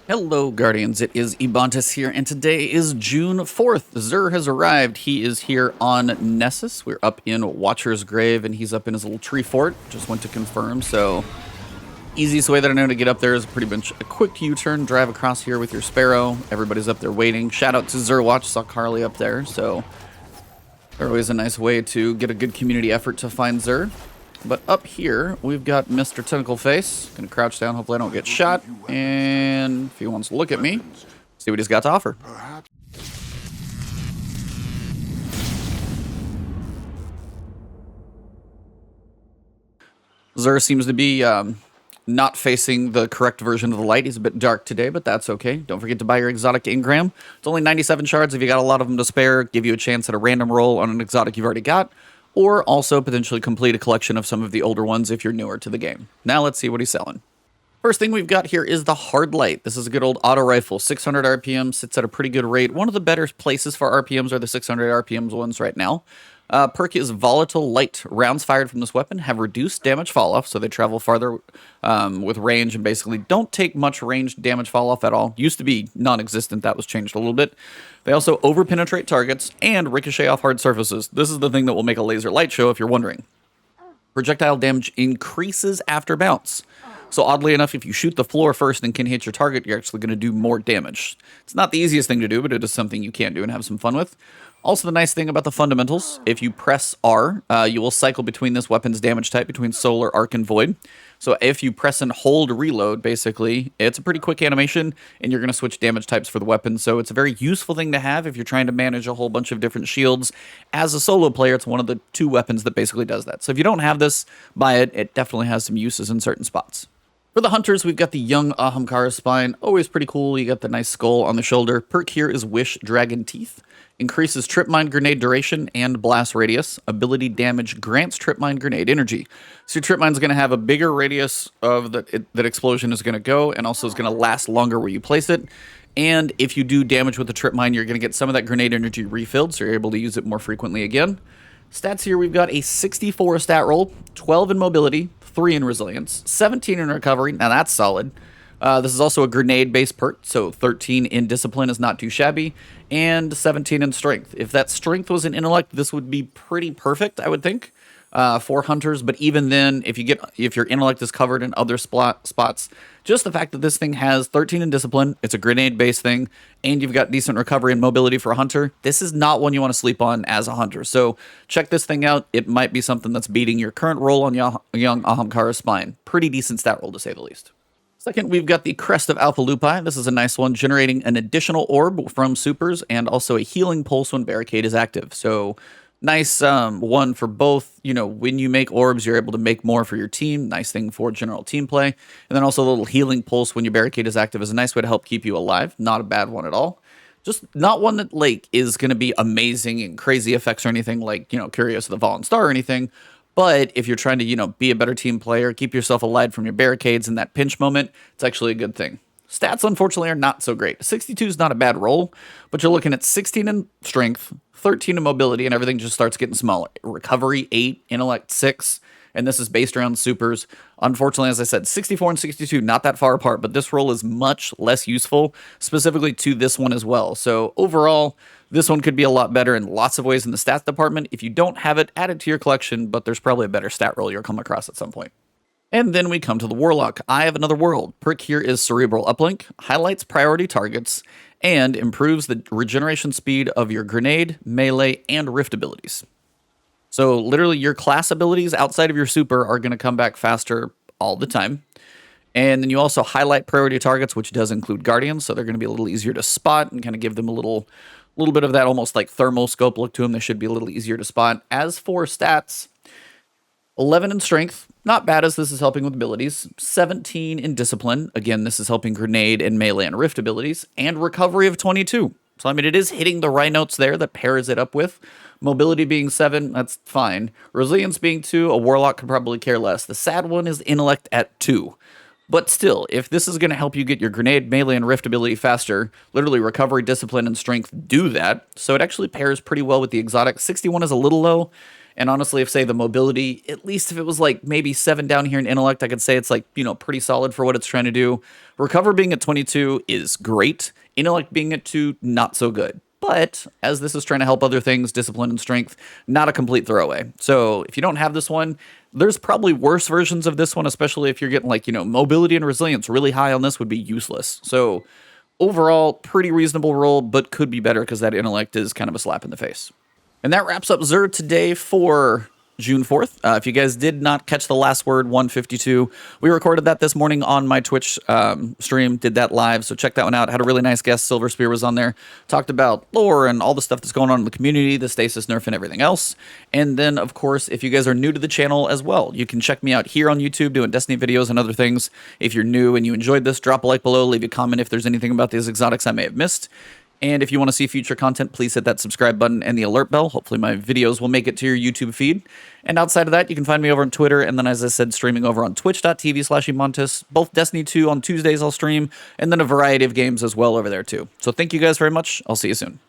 Hello, Guardians. It is Ebontis here, and today is June 4th. Xur has arrived. He is here on Nessus. We're up in Watcher's Grave, and he's up in his little tree fort. Just went to confirm, so easiest way that I know to get up there is pretty much a quick U-turn, drive across here with your Sparrow. Everybody's up there waiting. Shout out to Xur Watch, saw Carly up there, so always a nice way to get a good community effort to find Xur. But up here, we've got Mr. Tentacle Face. Gonna crouch down, hopefully I don't get shot. And if he wants to look at me, see what he's got to offer. Xur seems to be not facing the correct version of the light. He's a bit dark today, but that's okay. Don't forget to buy your exotic Engram. It's only 97 shards. If you got a lot of them to spare, give you a chance at a random roll on an exotic you've already got, or also potentially complete a collection of some of the older ones if you're newer to the game. Now let's see what he's selling. First thing we've got here is the Hard Light. This is a good old auto rifle, 600 RPM, sits at a pretty good rate. One of the better places for RPMs are the 600 RPMs ones right now. Perk is Volatile Light. Rounds fired from this weapon have reduced damage fall-off, so they travel farther with range and basically don't take much range damage fall-off at all. Used to be non-existent, that was changed a little bit. They also over-penetrate targets and ricochet off hard surfaces. This is the thing that will make a laser light show if you're wondering. Projectile damage increases after bounce. So oddly enough, if you shoot the floor first and can hit your target, you're actually going to do more damage. It's not the easiest thing to do, but it is something you can do and have some fun with. Also, the nice thing about the fundamentals, if you press R, you will cycle between this weapon's damage type between Solar, Arc, and Void. So if you press and hold reload, basically, it's a pretty quick animation, and you're going to switch damage types for the weapon. So it's a very useful thing to have if you're trying to manage a whole bunch of different shields. As a solo player, it's one of the two weapons that basically does that. So if you don't have this, buy it. It definitely has some uses in certain spots. For the hunters, we've got the young Ahamkara spine. Always pretty cool. You got the nice skull on the shoulder. Perk here is Wish Dragon Teeth. Increases trip mine grenade duration and blast radius. Ability damage grants trip mine grenade energy. So your trip mine is going to have a bigger radius of that explosion is going to go, and also is going to last longer where you place it. And if you do damage with the trip mine, you're going to get some of that grenade energy refilled, so you're able to use it more frequently again. Stats here, we've got a 64 stat roll, 12 in mobility, 3 in resilience, 17 in recovery. Now that's solid. This is also a grenade-based perk, so 13 in discipline is not too shabby, and 17 in strength. If that strength was an intellect, this would be pretty perfect, I would think, for hunters. But even then, if your intellect is covered in other spots, just the fact that this thing has 13 in discipline, it's a grenade-based thing, and you've got decent recovery and mobility for a hunter, this is not one you want to sleep on as a hunter. So check this thing out. It might be something that's beating your current roll on young Ahamkara spine. Pretty decent stat roll, to say the least. Second, we've got the Crest of Alpha Lupi. This is a nice one, generating an additional orb from supers and also a healing pulse when barricade is active. So nice one for both, when you make orbs, you're able to make more for your team. Nice thing for general team play. And then also a little healing pulse when your barricade is active is a nice way to help keep you alive. Not a bad one at all. Just not one that is going to be amazing and crazy effects or anything like, Curious of the Fallen Star or anything. But if you're trying to, be a better team player, keep yourself alive from your barricades in that pinch moment, it's actually a good thing. Stats, unfortunately, are not so great. 62 is not a bad roll, but you're looking at 16 in strength, 13 in mobility, and everything just starts getting smaller. Recovery, 8, intellect, 6, and this is based around supers. Unfortunately, as I said, 64 and 62, not that far apart, but this roll is much less useful, specifically to this one as well. So overall, this one could be a lot better in lots of ways in the stats department. If you don't have it, add it to your collection, but there's probably a better stat roll you'll come across at some point. And then we come to the Warlock, Eye of Another World. Perk here is Cerebral Uplink, highlights priority targets, and improves the regeneration speed of your grenade, melee, and rift abilities. So literally your class abilities outside of your super are going to come back faster all the time. And then you also highlight priority targets, which does include guardians, so they're going to be a little easier to spot and kind of give them a little bit of that almost like thermal scope look to them. They should be a little easier to spot. As for stats, 11 in strength, not bad as this is helping with abilities. 17 in discipline. Again, this is helping grenade and melee and rift abilities. And recovery of 22. So, it is hitting the right notes there that pairs it up with. Mobility being 7, that's fine. Resilience being 2, a Warlock could probably care less. The sad one is intellect at 2. But still, if this is going to help you get your grenade, melee, and rift ability faster, literally recovery, discipline, and strength do that. So it actually pairs pretty well with the exotic. 61 is a little low. And honestly, if say the mobility, at least if it was like maybe 7 down here in intellect, I could say it's like, you know, pretty solid for what it's trying to do. Recover being at 22 is great. Intellect being at 2, not so good. But as this is trying to help other things, discipline and strength, not a complete throwaway. So if you don't have this one, there's probably worse versions of this one, especially if you're getting like, you know, mobility and resilience really high on this would be useless. So overall, pretty reasonable roll, but could be better because that intellect is kind of a slap in the face. And that wraps up Xur today for June 4th. If you guys did not catch the last word, 152, we recorded that this morning on my Twitch stream, did that live, so check that one out. Had a really nice guest, Silver Spear was on there, talked about lore and all the stuff that's going on in the community, the Stasis nerf and everything else. And then, of course, if you guys are new to the channel as well, you can check me out here on YouTube doing Destiny videos and other things. If you're new and you enjoyed this, drop a like below, leave a comment if there's anything about these exotics I may have missed. And if you want to see future content, please hit that subscribe button and the alert bell. Hopefully my videos will make it to your YouTube feed. And outside of that, you can find me over on Twitter. And then, as I said, streaming over on twitch.tv/Ebontis. Both Destiny 2 on Tuesdays I'll stream. And then a variety of games as well over there too. So thank you guys very much. I'll see you soon.